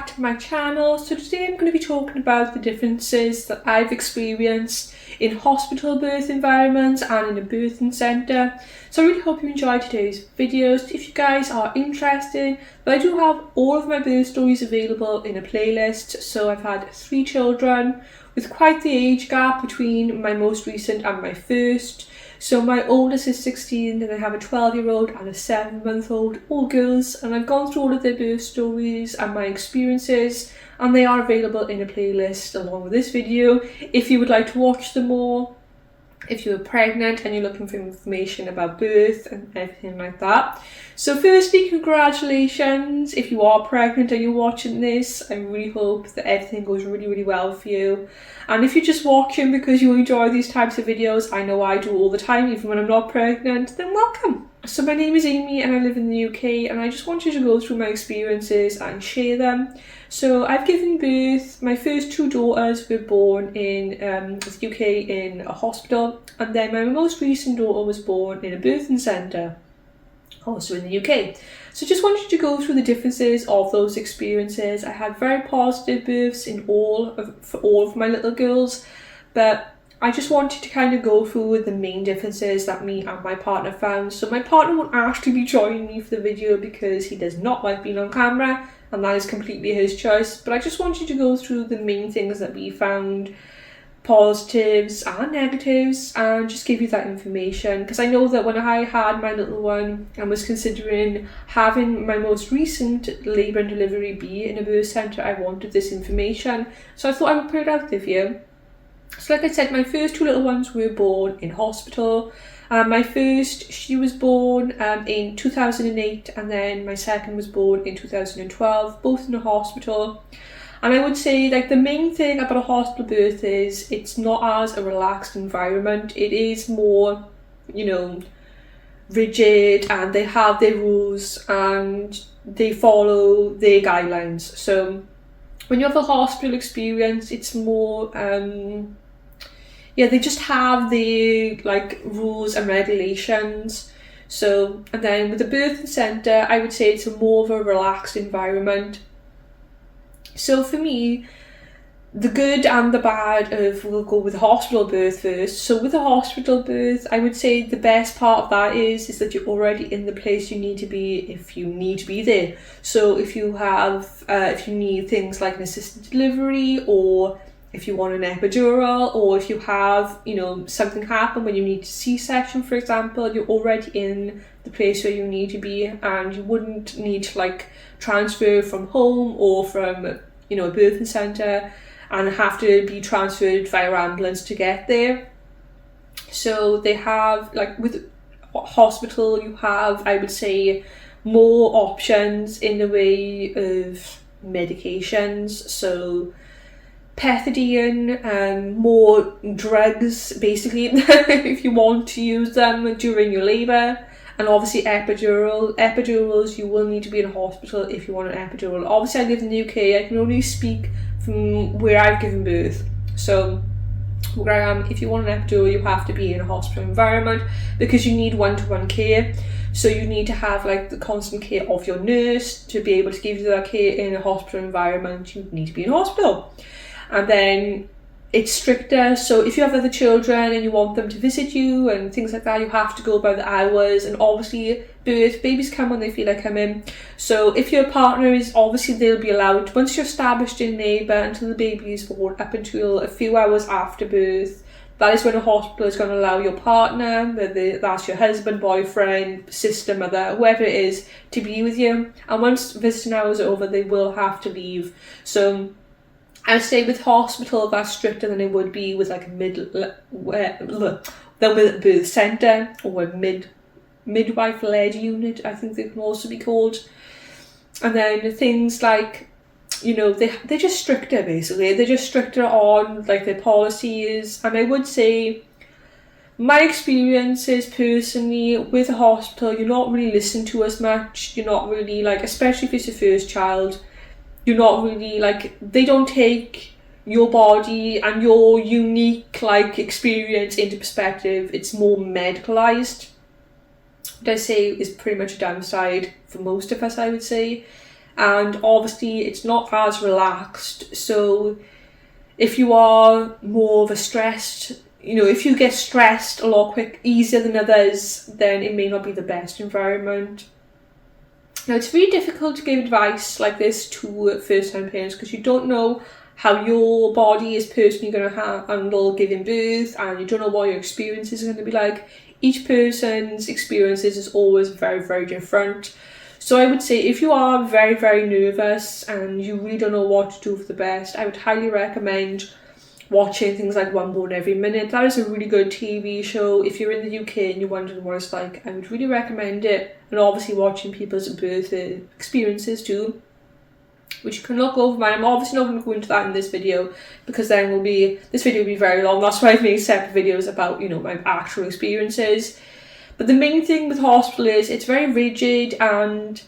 back to my channel. So today I'm going to be talking about the differences that I've experienced in hospital birth environments and in a birthing centre. So I really hope you enjoyed today's videos. If you guys are interested, but I do have all of my birth stories available in a playlist. So I've had 3 children with quite the age gap between my most recent and my first. So my oldest is 16 and I have a 12-year-old and a 7-month-old, all girls, and I've gone through all of their birth stories and my experiences, and they are available in a playlist along with this video if you would like to watch them all. If you're pregnant and you're looking for information about birth and everything like that. So firstly, congratulations if you are pregnant and you're watching this. I really hope that everything goes really well for you. And if you're just watching because you enjoy these types of videos, I know I do all the time even when I'm not pregnant, then welcome. So my name is Amy and I live in the UK, and I just wanted to go through my experiences and share them. So I've given birth, my first 2 daughters were born in the UK in a hospital, and then my most recent daughter was born in a birthing centre, also in the UK. So just wanted to go through the differences of those experiences. I had very positive births for all of my little girls, but I just wanted to kind of go through the main differences that me and my partner found. So my partner won't actually be joining me for the video because he does not like being on camera, and that is completely his choice. But I just wanted to go through the main things that we found, positives and negatives, and just give you that information, because I know that when I had my little one and was considering having my most recent labour and delivery be in a birth centre, I wanted this information, so I thought I would put it out there for you. So like I said, my first 2 little ones were born in hospital. My first, she was born in 2008, and then my second was born in 2012, both in a hospital. And I would say, like, the main thing about a hospital birth is it's not as a relaxed environment. It is more, you know, rigid, and they have their rules and they follow their guidelines. So when you have a hospital experience, it's more they just have the like rules and regulations. So, and then with the birthing centre, I would say it's a more of a relaxed environment. So for me, the good and the bad of, we'll go with the hospital birth first. So with a hospital birth, I would say the best part of that is that you're already in the place you need to be if you need to be there. So if you have, if you need things like an assisted delivery, or if you want an epidural, or if you have, you know, something happen when you need a C-section, for example, you're already in the place where you need to be, and you wouldn't need to like transfer from home or from, you know, a birthing centre and have to be transferred via ambulance to get there. So they have, like with hospital, you have, I would say, more options in the way of medications. So pethidine, more drugs basically if you want to use them during your labour, and obviously epidurals, you will need to be in a hospital if you want an epidural. Obviously I live in the UK, I can only speak from where I've given birth. So where I am, if you want an epidural, you have to be in a hospital environment because you need one-to-one care. So you need to have like the constant care of your nurse to be able to give you that care. In a hospital environment, you need to be in hospital. And then it's stricter, so if you have other children and you want them to visit you and things like that, you have to go by the hours. And obviously babies come when they feel like coming. So if your partner is, obviously they'll be allowed, once you're established in labour, until the baby is born, up until a few hours after birth, that is when a hospital is going to allow your partner, whether that's your husband, boyfriend, sister, mother, whoever it is, to be with you. And once visiting hours are over, they will have to leave. So I'd say with hospital, that's stricter than it would be with like a birth centre or a midwife-led unit, I think they can also be called. And then things like, you know, they're just stricter basically. They're just stricter on like their policies. And I would say my experiences personally with a hospital, you're not really listened to as much. You're not really like, especially if it's your first child, you're not really like, they don't take your body and your unique like experience into perspective. It's more medicalized, which I say is pretty much a downside for most of us, I would say. and obviously it's not as relaxed. So if you are more of a stressed, if you get stressed a lot easier than others, then it may not be the best environment. Now, it's really difficult to give advice like this to first-time parents because you don't know how your body is personally going to handle giving birth, and you don't know what your experiences are going to be like. Each person's experiences is always very, very different. So I would say if you are very, very nervous and you really don't know what to do for the best, I would highly recommend watching things like One Born Every Minute. That is a really good TV show. If you're in the UK and you're wondering what it's like, I would really recommend it. And obviously watching people's birth experiences too, which you can look over. I'm obviously not going to go into that in this video because then this video will be very long. That's why I've made separate videos about, my actual experiences. But the main thing with hospital is it's very rigid, and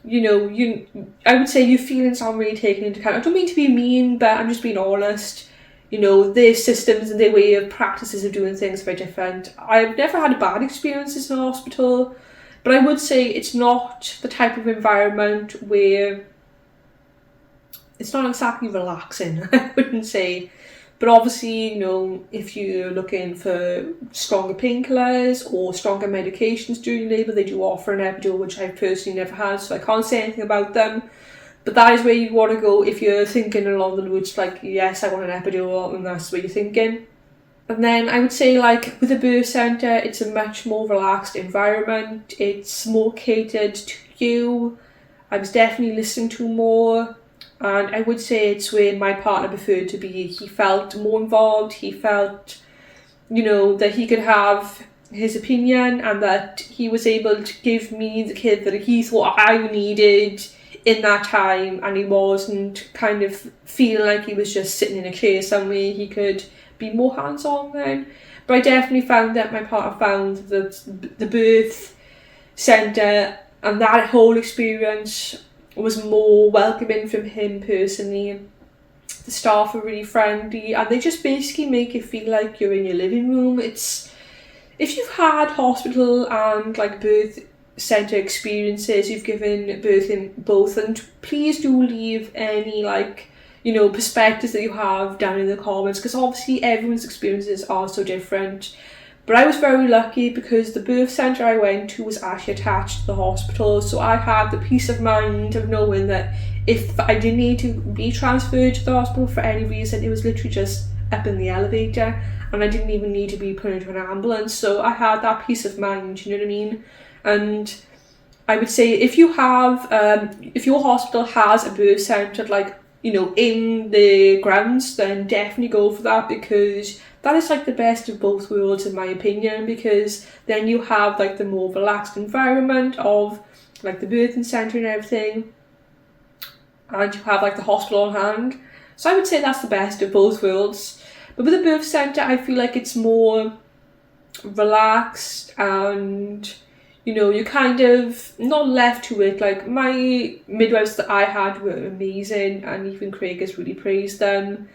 I would say your feelings aren't really taken into account. I don't mean to be mean, but I'm just being honest. Their systems and their way of practices of doing things are very different. I've never had bad experiences in a hospital, but I would say it's not the type of environment where it's not exactly relaxing, I wouldn't say. But obviously, if you're looking for stronger painkillers or stronger medications during labour, they do offer an epidural, which I've personally never had, so I can't say anything about them. But that is where you want to go if you're thinking along the routes like, yes, I want an epidural, and that's what you're thinking. And then I would say, like, with a birth centre, it's a much more relaxed environment. It's more catered to you. I was definitely listened to more. And I would say it's where my partner preferred to be. He felt more involved. He felt, that he could have his opinion and that he was able to give me the kid that he thought I needed in that time, and he wasn't kind of feeling like he was just sitting in a chair somewhere. He could be more hands-on then. But I definitely found that my partner found that the birth centre and that whole experience was more welcoming from him personally. The staff are really friendly, and they just basically make you feel like you're in your living room. It's, if you've had hospital and like birth centre experiences, you've given birth in both, and please do leave any perspectives that you have down in the comments, because obviously everyone's experiences are so different. But I was very lucky because the birth centre I went to was actually attached to the hospital, so I had the peace of mind of knowing that if I did need to be transferred to the hospital for any reason, it was literally just up in the elevator, and I didn't even need to be put into an ambulance. So I had that peace of mind, you know what I mean? And I would say if you have, if your hospital has a birth centre in the grounds, then definitely go for that, because that is the best of both worlds in my opinion, because then you have the more relaxed environment of the birthing centre and everything, and you have the hospital on hand. So I would say that's the best of both worlds. But with the birth centre, I feel like it's more relaxed, and you're kind of not left to it. My midwives that I had were amazing, and even Craig has really praised them.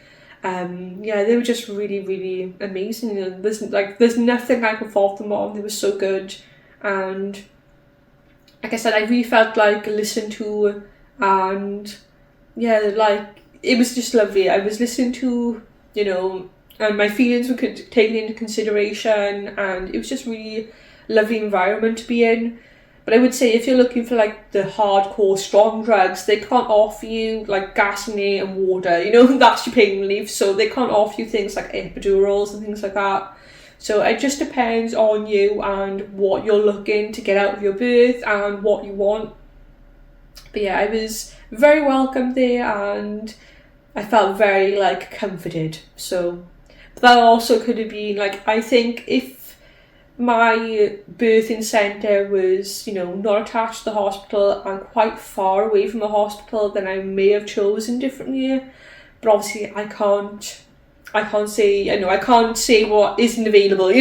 They were just really, really amazing. There's nothing I can fault them on. They were so good, and like I said, I really felt listened to, and it was just lovely. I was listened to, and my feelings were taken into consideration, and it was just really lovely environment to be in. But I would say if you're looking for the hardcore strong drugs, they can't offer you gasoline and water, that's your pain relief, so they can't offer you things like epidurals and things like that. So it just depends on you and what you're looking to get out of your birth and what you want. But yeah, I was very welcome there, and I felt very comforted. So but that also could have been I think if my birthing centre was, not attached to the hospital and quite far away from the hospital, then I may have chosen differently. But obviously I can't say, I can't say what isn't available,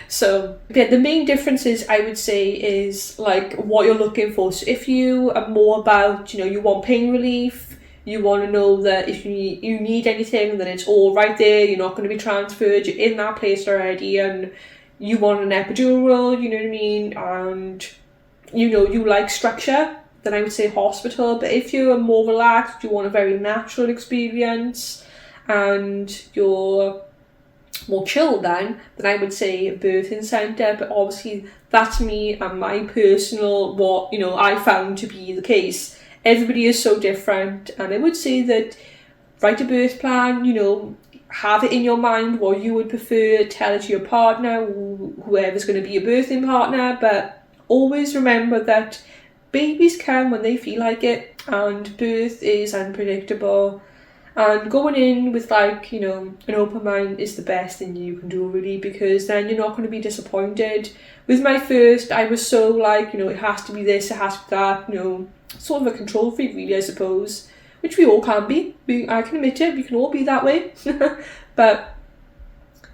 So yeah, the main differences I would say is what you're looking for. So if you are more about, you want pain relief, you want to know that if you need anything, then it's all right there, you're not going to be transferred, you're in that place already, and you want an epidural, you know what I mean, and you like structure, then I would say hospital. But if you're more relaxed, you want a very natural experience, and you're more chill, then I would say a birthing centre. But obviously that's me and my personal, what I found to be the case. Everybody is so different, and I would say that write a birth plan, have it in your mind what you would prefer, tell it to your partner, whoever's going to be your birthing partner, but always remember that babies come when they feel like it, and birth is unpredictable. And going in with an open mind is the best thing you can do, really, because then you're not going to be disappointed. With my first, I was so it has to be this, it has to be that, sort of a control freak, really, I suppose, which we all can be. I can admit it, we can all be that way. But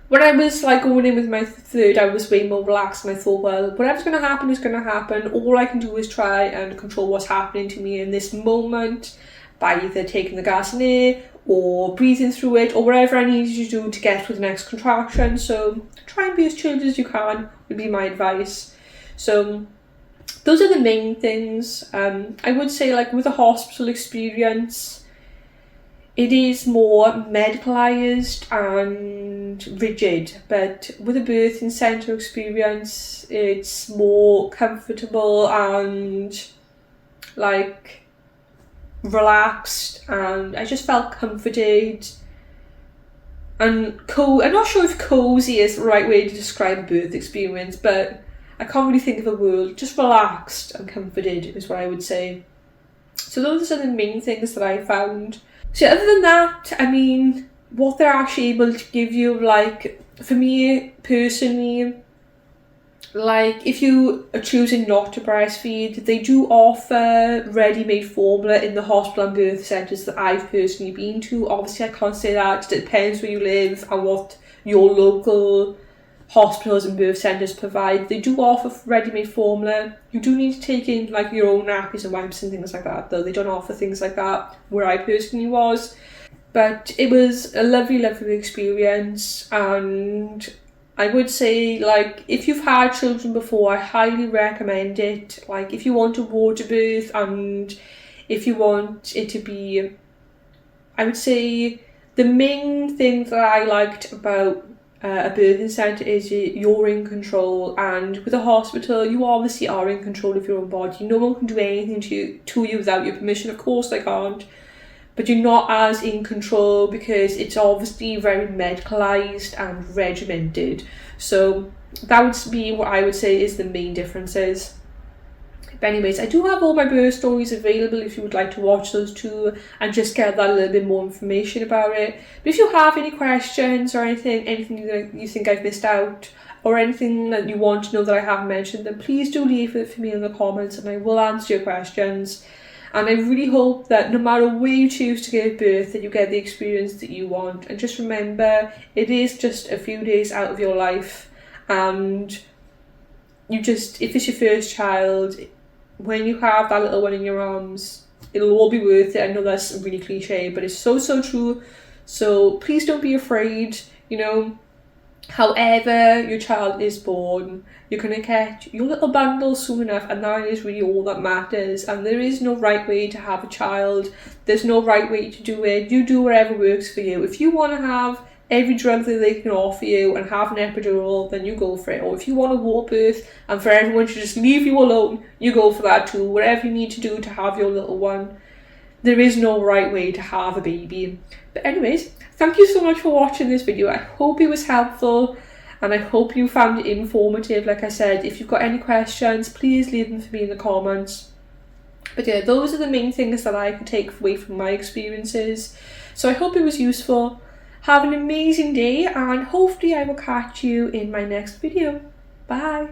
when I was going in with my third, I was way more relaxed, and I thought, well, whatever's going to happen is going to happen. All I can do is try and control what's happening to me in this moment by either taking the gas and air or breathing through it, or whatever I need you to do to get through the next contraction. So try and be as chilled as you can would be my advice. So those are the main things. I would say with a hospital experience, it is more medicalised and rigid, but with a birthing centre experience, it's more comfortable and relaxed, and I just felt comforted and I'm not sure if cozy is the right way to describe a birth experience, but I can't really think of a word. Just relaxed and comforted is what I would say. So those are the main things that I found. So other than that, what they're actually able to give you, for me personally, if you are choosing not to breastfeed, they do offer ready-made formula in the hospital and birth centres that I've personally been to. Obviously I can't say that, it depends where you live and what your local hospitals and birth centres provide. They do offer ready-made formula. You do need to take in your own nappies and wipes and things like that, though they don't offer things like that where I personally was. But it was a lovely, lovely experience, and I would say, if you've had children before, I highly recommend it. If you want a water birth, and if you want it to be, I would say the main thing that I liked about a birthing centre is you're in control, and with a hospital, you obviously are in control of your own body. No one can do anything to you without your permission. Of course they can't. But you're not as in control because it's obviously very medicalised and regimented. So that would be what I would say is the main differences. But anyways, I do have all my birth stories available if you would like to watch those too and just get that little bit more information about it. But if you have any questions or anything that you think I've missed out, or anything that you want to know that I haven't mentioned, then please do leave it for me in the comments and I will answer your questions. And I really hope that no matter where you choose to give birth, that you get the experience that you want. And just remember, it is just a few days out of your life. And if it's your first child, when you have that little one in your arms, it'll all be worth it. I know that's really cliche, but it's so, so true. So please don't be afraid, However your child is born, you're going to get your little bundle soon enough, and that is really all that matters. And there is no right way to have a child. There's no right way to do it. You do whatever works for you. If you want to have every drug that they can offer you and have an epidural, then you go for it. Or if you want a walk birth and for everyone to just leave you alone, you go for that too. Whatever you need to do to have your little one. There is no right way to have a baby. But anyways, thank you so much for watching this video. I hope it was helpful and I hope you found it informative. Like I said, if you've got any questions, please leave them for me in the comments. But yeah, those are the main things that I can take away from my experiences. So I hope it was useful. Have an amazing day and hopefully I will catch you in my next video. Bye.